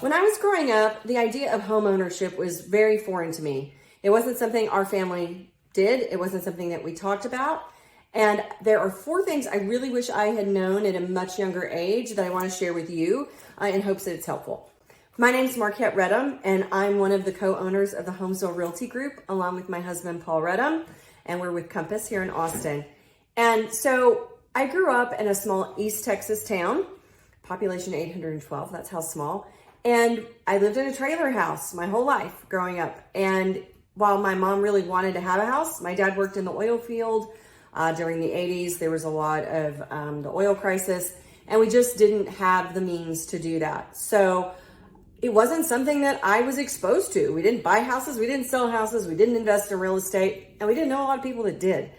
When I was growing up, the idea of home ownership was very foreign to me. It wasn't something our family did. It wasn't something that we talked about. And there are 4 things I really wish I had known at a much younger age that I want to share with you in hopes that it's helpful. My name is Marquette Redham, and I'm one of the co-owners of the Homesville Realty Group, along with my husband, Paul Redham, and we're with Compass here in Austin. And so I grew up in a small East Texas town, population 812, that's how small. And I lived in a trailer house my whole life growing up. And while my mom really wanted to have a house, my dad worked in the oil field during the 80s. There was a lot of the oil crisis, and we just didn't have the means to do that. So it wasn't something that I was exposed to. We didn't buy houses, we didn't sell houses, we didn't invest in real estate, and we didn't know a lot of people that did.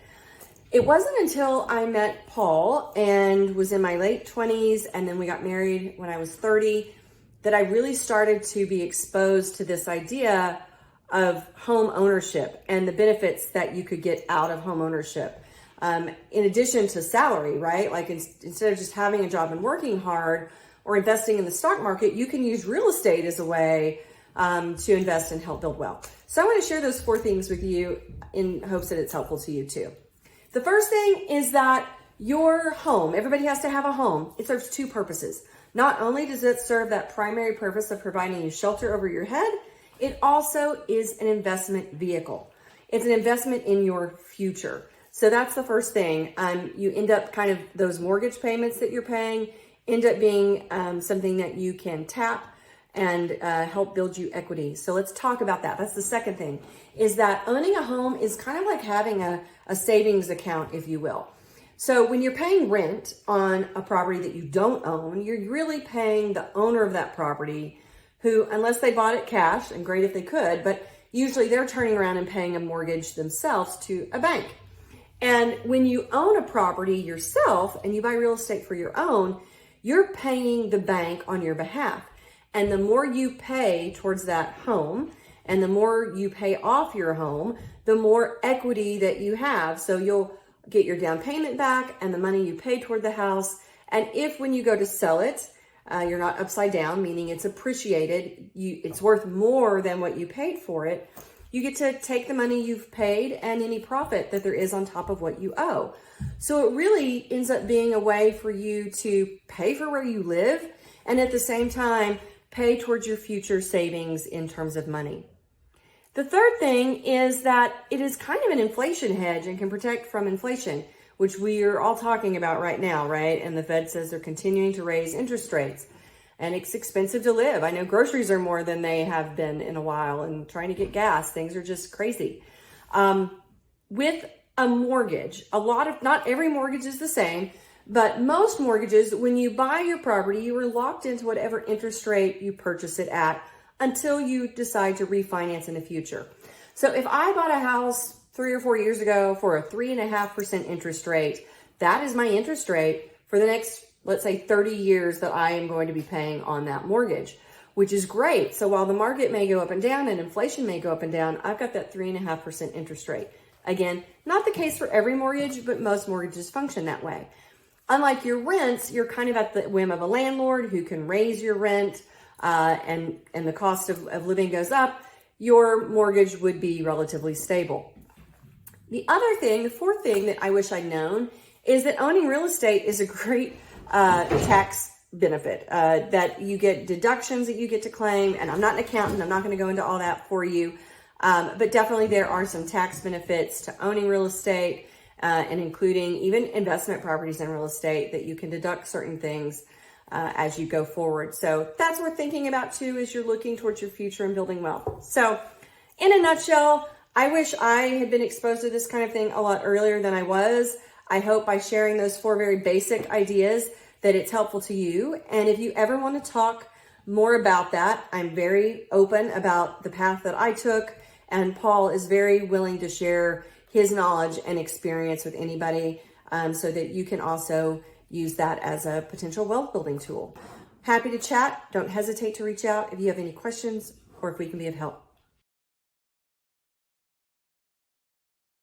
It wasn't until I met Paul and was in my late 20s, and then we got married when I was 30, that I really started to be exposed to this idea of home ownership and the benefits that you could get out of home ownership. In addition to salary, right? Like instead of just having a job and working hard or investing in the stock market, you can use real estate as a way to invest and help build wealth. So I want to share those 4 things with you in hopes that it's helpful to you too. The first thing is that your home, everybody has to have a home. It serves 2 purposes. Not only does it serve that primary purpose of providing you shelter over your head, it also is an investment vehicle. It's an investment in your future. So that's the first thing. You end up kind of those mortgage payments that you're paying end up being something that you can tap and help build you equity. So let's talk about that. That's the second thing, is that owning a home is kind of like having a savings account, if you will. So when you're paying rent on a property that you don't own, you're really paying the owner of that property who, unless they bought it cash, and great if they could, but usually they're turning around and paying a mortgage themselves to a bank. And when you own a property yourself and you buy real estate for your own, you're paying the bank on your behalf. And the more you pay towards that home and the more you pay off your home, the more equity that you have. So you'll get your down payment back and the money you pay toward the house. And if when you go to sell it, you're not upside down, meaning it's appreciated, it's worth more than what you paid for it, you get to take the money you've paid and any profit that there is on top of what you owe. So it really ends up being a way for you to pay for where you live and at the same time pay towards your future savings in terms of money. The third thing is that it is kind of an inflation hedge and can protect from inflation, which we are all talking about right now, right? And the Fed says they're continuing to raise interest rates and it's expensive to live. I know groceries are more than they have been in a while, and trying to get gas, things are just crazy. With a mortgage, not every mortgage is the same, but most mortgages, when you buy your property, you are locked into whatever interest rate you purchase it at until you decide to refinance in the future. So if I bought a house 3 or 4 years ago for a 3.5% interest rate, that is my interest rate for the next, let's say 30 years that I am going to be paying on that mortgage, which is great. So while the market may go up and down and inflation may go up and down, I've got that 3.5% interest rate. Again, not the case for every mortgage, but most mortgages function that way. Unlike your rents, you're kind of at the whim of a landlord who can raise your rent and the cost of living goes up. Your mortgage would be relatively stable. The other thing, the 4th thing that I wish I'd known is that owning real estate is a great tax benefit, that you get deductions that you get to claim. And I'm not an accountant, I'm not going to go into all that for you. But definitely there are some tax benefits to owning real estate and including even investment properties in real estate that you can deduct certain things as you go forward. So that's worth thinking about too as you're looking towards your future and building wealth. So in a nutshell, I wish I had been exposed to this kind of thing a lot earlier than I was. I hope by sharing those 4 very basic ideas that it's helpful to you. And if you ever want to talk more about that, I'm very open about the path that I took. And Paul is very willing to share his knowledge and experience with anybody so that you can also use that as a potential wealth building tool. Happy to chat. Don't hesitate to reach out if you have any questions or if we can be of help.